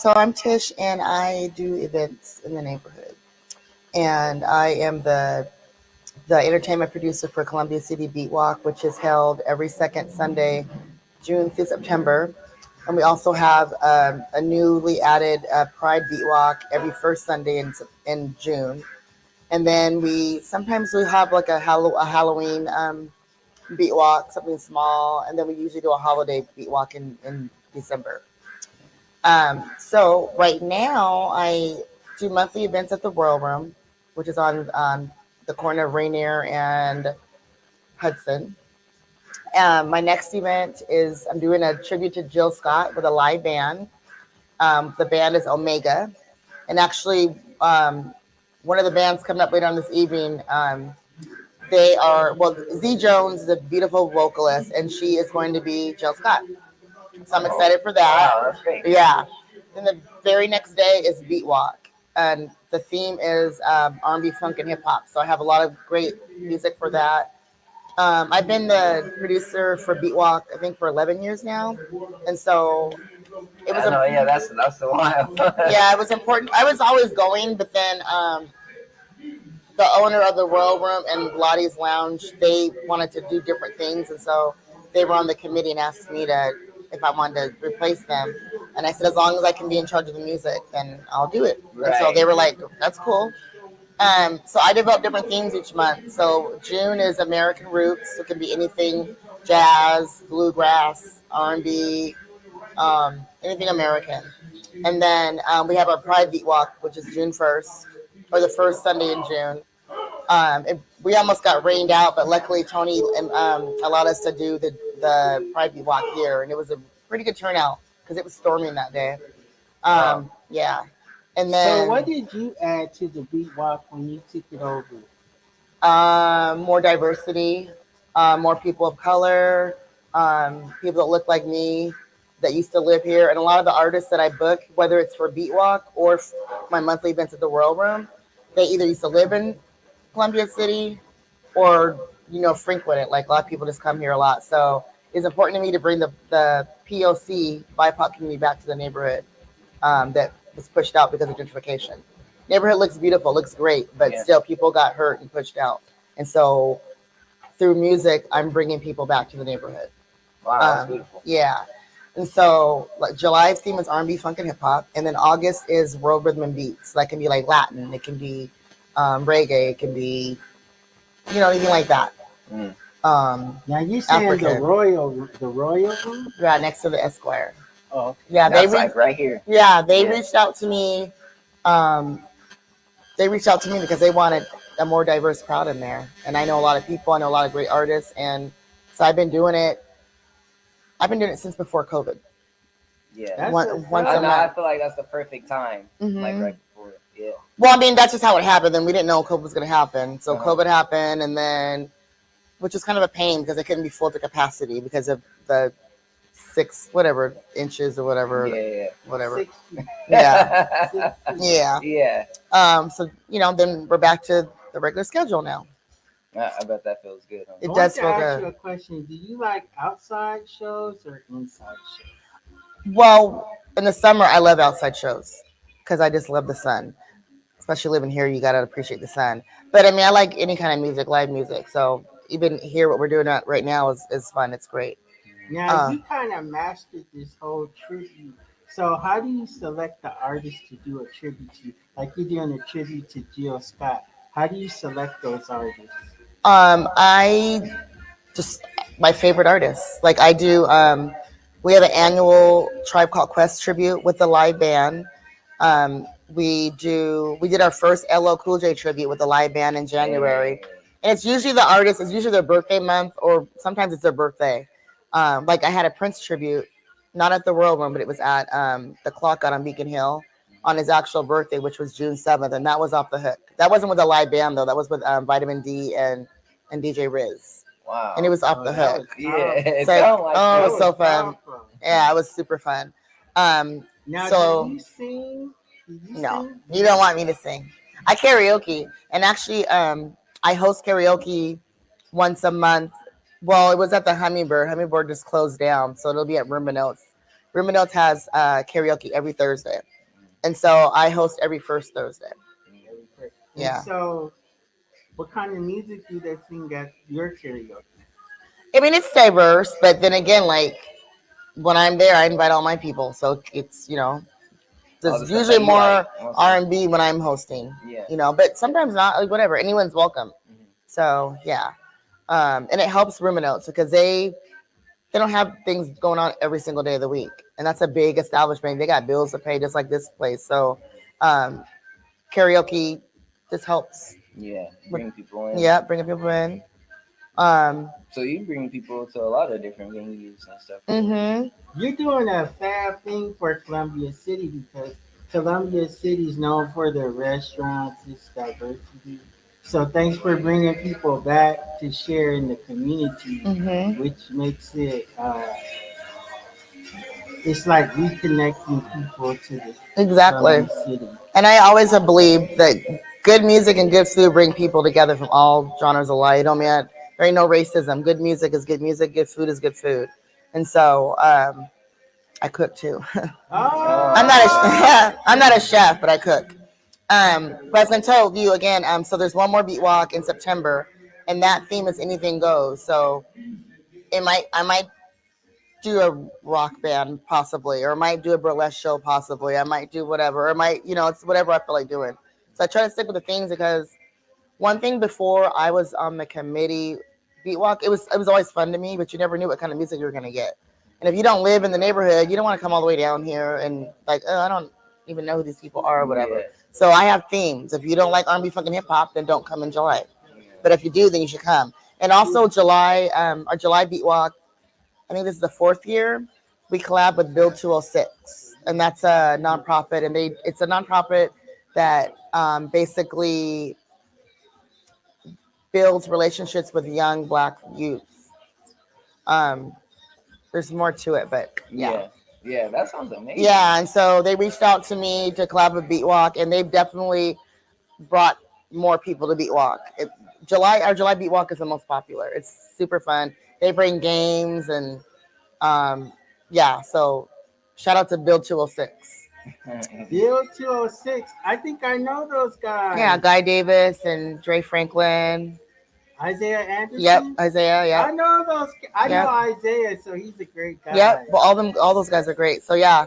So I'm Tish, and I do events in the neighborhood. And I am the entertainment producer for Columbia City Beat Walk, which is held every second Sunday, June through September. And we also have a newly added Pride Beat Walk every first Sunday in June. And then we have like a Halloween beat walk, something small, and then we usually do a holiday beat walk in December. So right now I do monthly events at the Royal Room, which is on the corner of Rainier and Hudson. My next event is I'm doing a tribute to Jill Scott with a live band. The band is Omega, and actually one of the bands coming up later on this evening. They are Z Jones is a beautiful vocalist, and she is going to be Jill Scott. So I'm excited for that. Wow, that's great. Yeah. Then the very next day is Beat Walk, and the theme is R&B, funk, and hip hop. So I have a lot of great music for that. I've been the producer for Beat Walk, I think, for 11 years now, and so it was. Yeah, that's a while. Yeah, it was important. I was always going, but then the owner of the Royal Room and Lottie's Lounge, they wanted to do different things, and so they were on the committee and asked me to if I wanted to replace them. And I said, as long as I can be in charge of the music, then I'll do it. Right. And so they were like, that's cool. So I develop different themes each month. So June is American roots. So it can be anything, jazz, bluegrass, R&B, anything American. And then we have our Pride Beat Walk, which is June 1st, or the first Sunday in June. We almost got rained out, but luckily Tony allowed us to do the Pride Beat Walk here, and it was a pretty good turnout because it was storming that day. Wow. Yeah. And then, so what did you add to the Beat Walk when you took it over? More diversity, more people of color, people that look like me that used to live here, and a lot of the artists that I book, whether it's for Beat Walk or my monthly events at the Royal Room, they either used to live in Columbia City or frequent it. Like a lot of people just come here a lot, so it's important to me to bring the POC BIPOC community back to the neighborhood that was pushed out because of gentrification. Neighborhood looks beautiful, looks great, but still people got hurt and pushed out. And so through music, I'm bringing people back to the neighborhood. Wow, that's beautiful. Yeah. And so like July's theme is R&B, funk, and hip hop. And then August is world rhythm and beats. That can be like Latin. It can be reggae. It can be, anything like that. Mm. Now you saying African. the Royal Room? Yeah, next to the Esquire. Oh, okay. Yeah, That's like right here. Yeah, they reached out to me. They reached out to me because they wanted a more diverse crowd in there. And I know a lot of people. I know a lot of great artists. And so I've been doing it. I've been doing it since before COVID. Yeah. Once I feel like that's the perfect time. Mm-hmm. Like right before it. Yeah. Well, I mean, that's just how it happened. Then we didn't know COVID was going to happen. So COVID happened, and then, which is kind of a pain because it couldn't be full to capacity because of the 6 inches or whatever. Yeah. Whatever. 6 feet. Yeah. 6 feet. Yeah. Yeah. So then we're back to the regular schedule now. I bet that feels good. Huh? It I does want to feel ask good. you a question. Do you like outside shows or inside shows? Well, in the summer, I love outside shows because I just love the sun. Especially living here, you got to appreciate the sun. But I mean, I like any kind of music, live music. So even here, what we're doing right now is fun. It's great. Now, you kind of mastered this whole tribute. So how do you select the artist to do a tribute to? Like you're doing a tribute to Jill Scott. How do you select those artists? I just my favorite artists. Like I do. We have an annual Tribe Called Quest tribute with the live band. We did our first LL Cool J tribute with the live band in January, and it's usually the artist. It's usually their birthday month, or sometimes it's their birthday. Like I had a Prince tribute, not at the Royal Room, but it was at the Clock out on Beacon Hill on his actual birthday, which was June 7th, and that was off the hook. That wasn't with a live band though. That was with Vitamin D and DJ Riz. Wow. And it was off the hook. It was so fun. Powerful. Yeah, it was super fun. Now, So do you sing? no, you don't want me to sing. I karaoke, and actually, I host karaoke once a month. Well, it was at the Hummingbird. Hummingbird just closed down, so it'll be at Room and Oats Room Notes has karaoke every Thursday, and so I host every first Thursday. Very quick. And Yeah. so, what kind of music do they sing at your karaoke? I mean, it's diverse, but then again, like when I'm there, I invite all my people, so it's All there's the stuff usually that you more like, mostly. R&B when I'm hosting. Yeah. But sometimes not. Like whatever, anyone's welcome. Mhm. So yeah, and it helps Room Notes because they don't have things going on every single day of the week, and that's a big establishment. They got bills to pay, just like this place. So, um, karaoke just helps. Yeah, bring people in. Yeah, bringing people in. Um, So you bring people to a lot of different venues and stuff. hmm You're doing a fab thing for Columbia City because Columbia City is known for their restaurants, its diversity. So thanks for bringing people back to share in the community, hmm which makes it it's like reconnecting people to the Exactly. Columbia City. And I always have believed that good music and good food bring people together from all genres alike. I mean, there ain't no racism. Good music is good music. Good food is good food. And so I cook too. I'm not Oh, I'm not a chef, but I cook. But as I told you again, so there's one more beat walk in September, and that theme is anything goes. So I might do a rock band possibly, or I might do a burlesque show possibly. I might do whatever, or I might, it's whatever I feel like doing. So I try to stick with the things because one thing before I was on the committee beat walk, it was always fun to me, but you never knew what kind of music you were gonna get. And if you don't live in the neighborhood, you don't want to come all the way down here and like, oh, I don't even know who these people are or whatever. Yeah. So I have themes. If you don't like R&B, fucking hip hop, then don't come in July. But if you do, then you should come. And also July, our July beat walk. I think this is the fourth year. We collab with Build 206, and that's a nonprofit, and it's a nonprofit that basically builds relationships with young Black youth. Um, there's more to it, but yeah. Yeah, that sounds amazing. Yeah, and so they reached out to me to collab with Beatwalk, and they've definitely brought more people to Beatwalk. Our July Beatwalk is the most popular. It's super fun. They bring games and yeah. So shout out to Build 206. Bill 206. I think I know those guys. Yeah, Guy Davis and Dre Franklin. Isaiah Anderson. Yep, Isaiah. I Yep, know those. I know yep, Isaiah, so he's a great guy. yep. Well, all those guys are great. So yeah.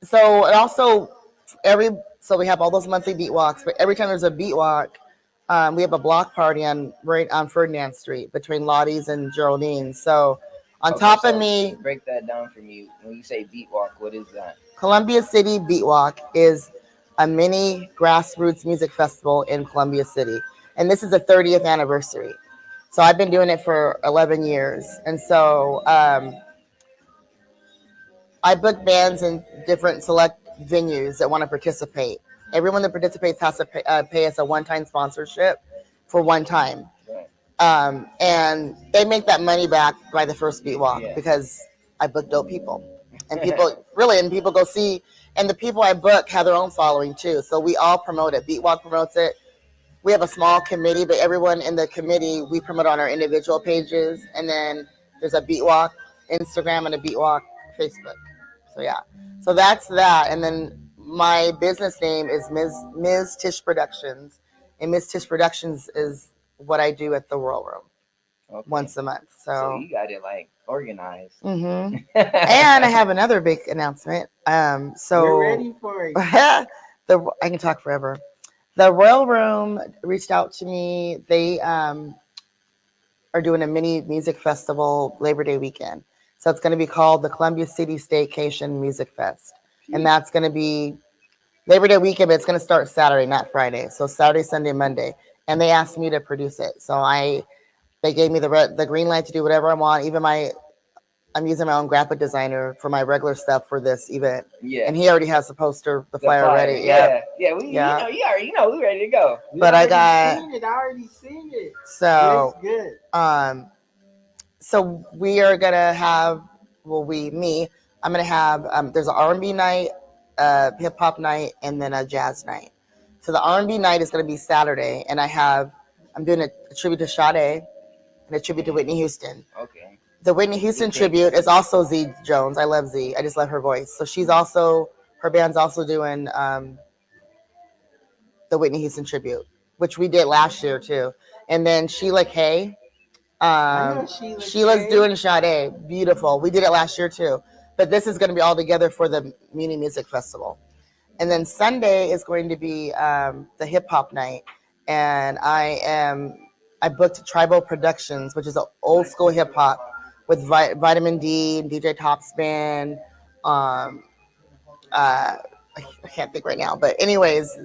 So and also so we have all those monthly beat walks, but every time there's a beat walk, we have a block party right on Ferdinand Street between Lottie's and Geraldine. So on top of me, break that down for me. When you say beat walk, what is that? Columbia City Beat Walk is a mini grassroots music festival in Columbia City, and this is the 30th anniversary. So I've been doing it for 11 years, and so I book bands in different select venues that want to participate. Everyone that participates has to pay us a one-time sponsorship for one time. Right. And they make that money back by the first beat walk Yeah. because I book dope people. And people go see, and the people I book have their own following too. So we all promote it. Beatwalk promotes it. We have a small committee, but everyone in the committee, we promote on our individual pages. And then there's a Beatwalk Instagram and a Beatwalk Facebook. So yeah. So that's that. And then my business name is Ms. Tish Productions. And Ms. Tish Productions is what I do at the Royal Room once a month. So you got it like organized. Mm-hmm. And I have another big announcement. So we're ready for it. I can talk forever. The Royal Room reached out to me. They are doing a mini music festival Labor Day weekend. So it's going to be called the Columbia City Staycation Music Fest. And that's going to be Labor Day weekend, but it's going to start Saturday, not Friday. So Saturday, Sunday, Monday. And they asked me to produce it. So they gave me the green light to do whatever I want. Even I'm using my own graphic designer for my regular stuff for this event. Yeah. And he already has the poster, the flyer ready. Yeah. Yeah. You know, we ready to go. But I already seen it. So it's good. So we are gonna have I'm gonna have there's an R&B night, hip hop night, and then a jazz night. So the R&B night is gonna be Saturday, and I'm doing a tribute to Sade and a tribute to Whitney Houston. Okay. The Whitney Houston tribute is also Z Jones. I love Z. I just love her voice. So she's also, her band's also doing the Whitney Houston tribute, which we did last year too. And then Sheila Kay. Sheila's doing Sade. Beautiful. We did it last year too. But this is going to be all together for the Muni Music Festival. And then Sunday is going to be the hip hop night. And I booked Tribal Productions, which is an old school hip hop with Vitamin D, DJ Topspin. I can't think right now. But anyways,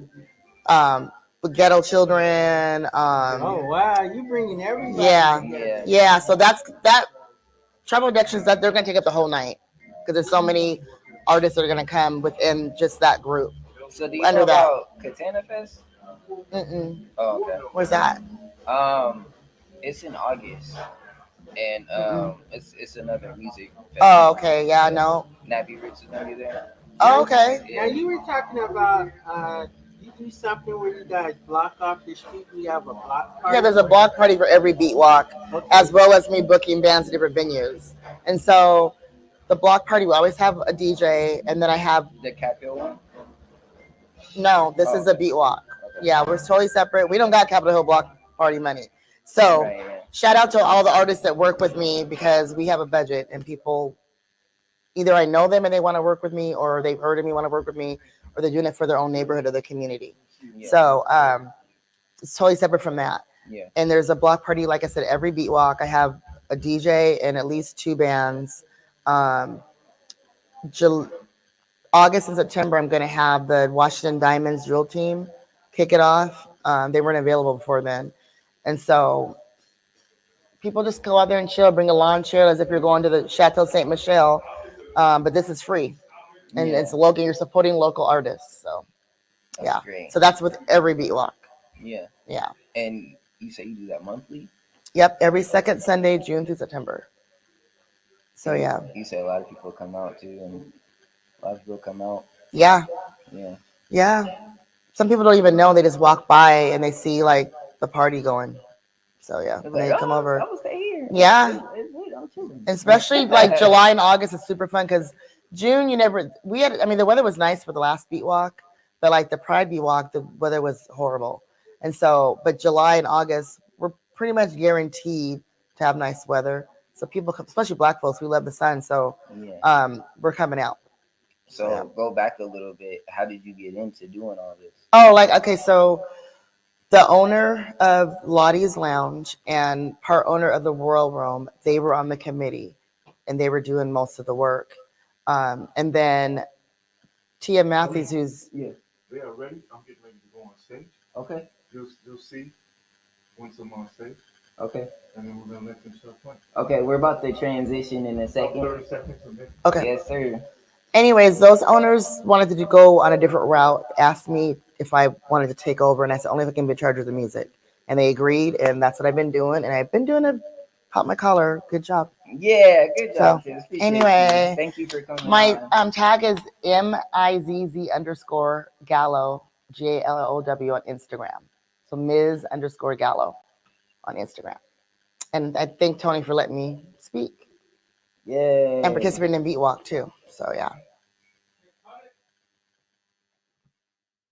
with Ghetto Children. Oh wow, you bringing everybody. Yeah. So that Tribal Productions, that they're gonna take up the whole night because there's so many artists that are gonna come within just that group. So do you know about Katana Fest? Mm-mm. Oh, okay. Where's that? It's in August, and it's another music festival. Oh, okay. Yeah, no. Nappy Rich is gonna be there. Oh, okay. Now you were talking about you do something where you guys block off the street. We have a block party. Yeah, there's a block party for every beat walk, as well as me booking bands at different venues. And so the block party, we always have a DJ, and then I have the Capitol one. No, this is a beat walk. Okay. Yeah, we're totally separate. We don't got Capitol Hill block party money. So shout out to all the artists that work with me because we have a budget and people, either I know them and they want to work with me, or they've heard of me, want to work with me, or they're doing it for their own neighborhood or their community. Yeah. So it's totally separate from that. Yeah. And there's a block party, like I said, every beat walk. I have a DJ and at least 2 bands. August and September, I'm going to have the Washington Diamonds drill team kick it off. They weren't available before then. And so people just go out there and chill, bring a lawn chair as if you're going to the Chateau Ste. Michelle. But this is free. And it's local. You're supporting local artists. So, that's great. So that's with every beat walk. Yeah. Yeah. And you say you do that monthly? Yep. Every second Sunday, June through September. So, yeah. You say a lot of people come out too. And a lot of people come out. Yeah. Yeah. Yeah. Some people don't even know. They just walk by and they see like the party going. So yeah, and they come over. I will stay here. Yeah. Especially like July and August is super fun because June the weather was nice for the last beat walk, but like the Pride beat walk, the weather was horrible. And so, but July and August, we're pretty much guaranteed to have nice weather. So people, especially Black folks, we love the sun. So we're coming out. So go back a little bit. How did you get into doing all this? Okay, so the owner of Lottie's Lounge and part owner of the Royal Room, they were on the committee and they were doing most of the work. And then Tia Matthews, who's... Yeah, they are ready. I'm getting ready to go on stage. Okay. You'll see once I'm on stage. Okay. And then we're going to let them start playing. Okay, we're about to transition in a second. 30 seconds. Okay. Yes, sir. Anyways, those owners wanted to go on a different route, asked me if I wanted to take over, and I said, only if I can be in charge of the music. And they agreed, and that's what I've been doing. And I've been doing it, pop my collar. Good job. Yeah, good job. So, anyway, thank you for coming. My tag is MIZZ_Gallow, GALLOW on Instagram. So Ms_Gallow on Instagram. And I thank Tony for letting me speak. Yeah. And participating in Beat Walk too. So yeah.